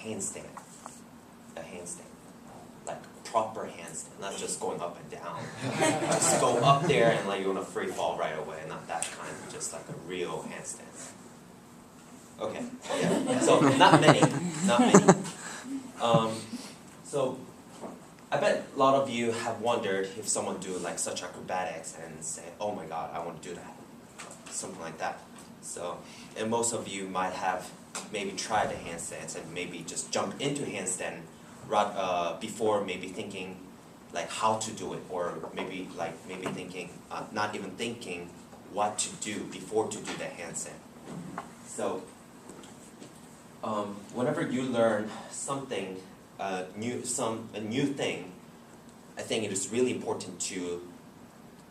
handstand. A handstand. Like proper handstand, not just going up and down. Just go up there and like you're gonna free fall right away, not that kind, just like a real handstand. Okay, yeah. So not many. So I bet a lot of you have wondered if someone do like such acrobatics and say, oh my god, I want to do that. Something like that. So, and most of you might have maybe tried the handstands and maybe just jump into handstand before maybe thinking like how to do it, or maybe thinking, not even thinking what to do before to do the handstand. So, whenever you learn something a new thing, I think it is really important to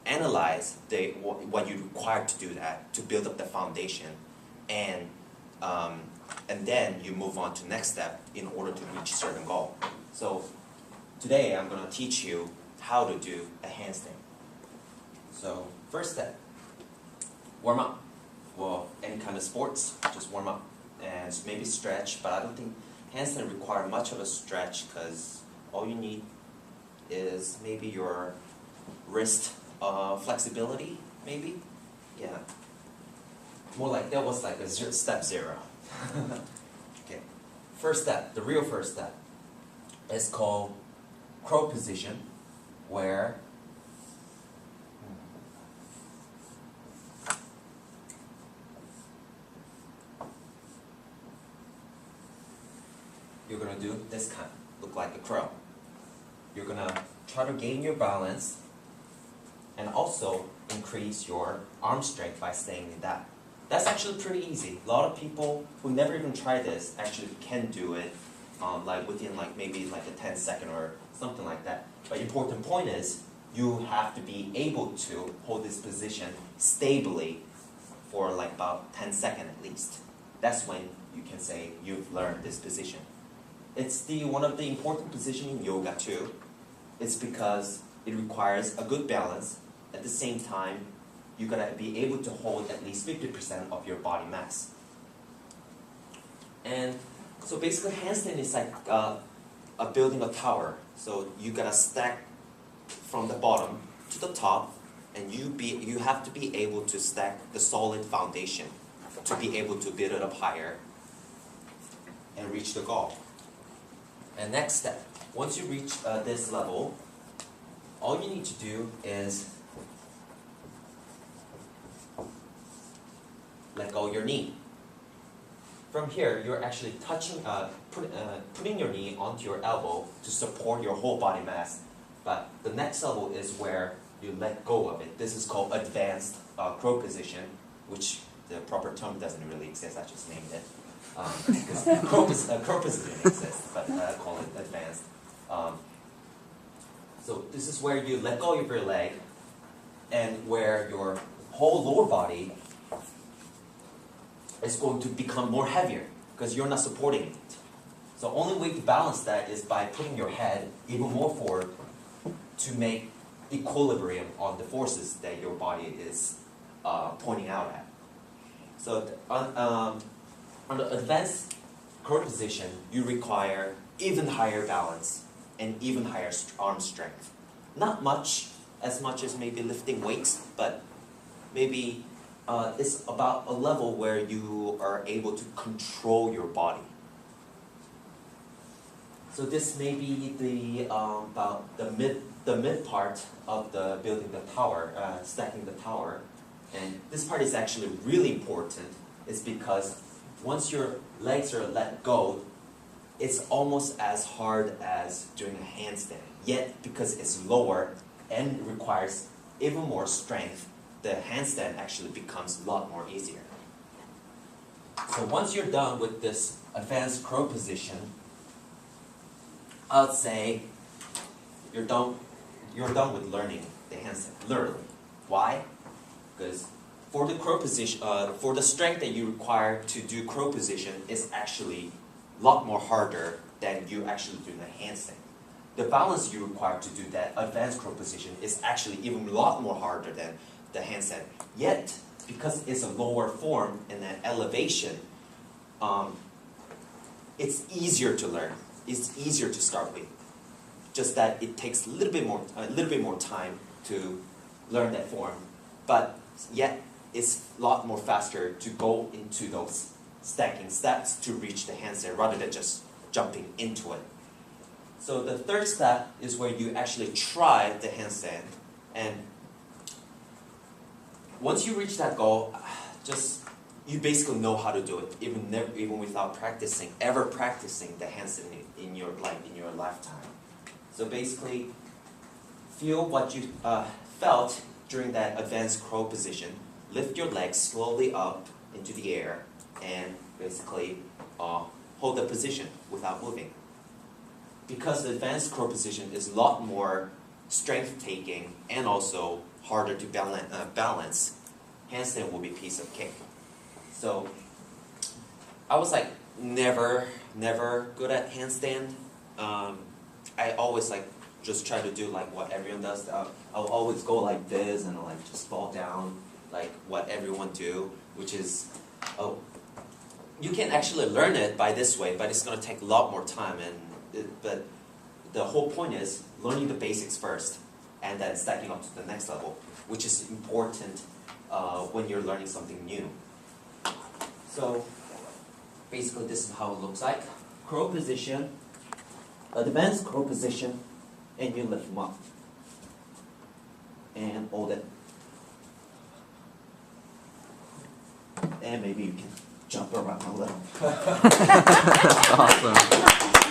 analyze what you require to do that, to build up the foundation, and then you move on to next step in order to reach a certain goal. So today I'm going to teach you how to do a handstand. So first step, warm up. Well, any kind of sports, just warm up and maybe stretch, but I don't think handstand require much of a stretch, because all you need is maybe your wrist flexibility, maybe? Yeah. More like that was like a step 0. Okay. First step, the real first step, is called crow position, where you're going to do this kind, look like a crow. You're going to try to gain your balance and also increase your arm strength by staying in that. That's actually pretty easy. A lot of people who never even try this actually can do it like within like maybe like a 10-second or something like that. But the important point is you have to be able to hold this position stably for like about 10 seconds at least. That's when you can say you've learned this position. It's one of the important positions in yoga too. It's because it requires a good balance. At the same time, you gotta be able to hold at least 50% of your body mass. And so basically handstand is like building a tower. So you gotta stack from the bottom to the top, and you have to be able to stack the solid foundation to be able to build it up higher and reach the goal. And next step, once you reach this level, all you need to do is let go of your knee. From here, you're actually touching, putting your knee onto your elbow to support your whole body mass. But the next level is where you let go of it. This is called advanced crow position, which the proper term doesn't really exist. I just named it. Because crow position exists, but I call it advanced. So this is where you let go of your leg, and where your whole lower body is going to become more heavier because you're not supporting it. So only way to balance that is by putting your head even more forward to make equilibrium on the forces that your body is pointing out at. So on the advanced crow position, you require even higher balance and even higher arm strength. Not as much as maybe lifting weights, but maybe it's about a level where you are able to control your body. So this may be the about the mid part of the building the tower, stacking the tower, and this part is actually really important. Is because once your legs are let go, it's almost as hard as doing a handstand. Yet because it's lower and requires even more strength, the handstand actually becomes a lot more easier. So once you're done with this advanced crow position, I'd say you're done with learning the handstand, literally. Why? Because for the crow position, for the strength that you require to do crow position is actually a lot more harder than you actually doing a handstand. The balance you require to do that advanced crow position is actually even a lot more harder than the handstand. Yet, because it's a lower form and an elevation, it's easier to learn. It's easier to start with. Just that it takes a little bit more time to learn that form, but yet it's a lot more faster to go into those stacking steps to reach the handstand rather than just jumping into it. So the third step is where you actually try the handstand, and once you reach that goal, you basically know how to do it, even without ever practicing the handstand in your lifetime. So basically, feel what you felt during that advanced crow position. Lift your legs slowly up into the air, and basically hold the position without moving. Because the advanced crow position is a lot more strength-taking and also harder to balance, handstand will be a piece of cake. So I was like never good at handstand. I always just try to do what everyone does. I'll always go like this and just fall down like what everyone do, which is, you can actually learn it by this way, but it's going to take a lot more time. But the whole point is learning the basics first and then stacking up to the next level, which is important when you're learning something new. So basically this is how it looks like. Crow position, advanced crow position, and you lift them up and hold it. And maybe you can jump around a little. That's awesome.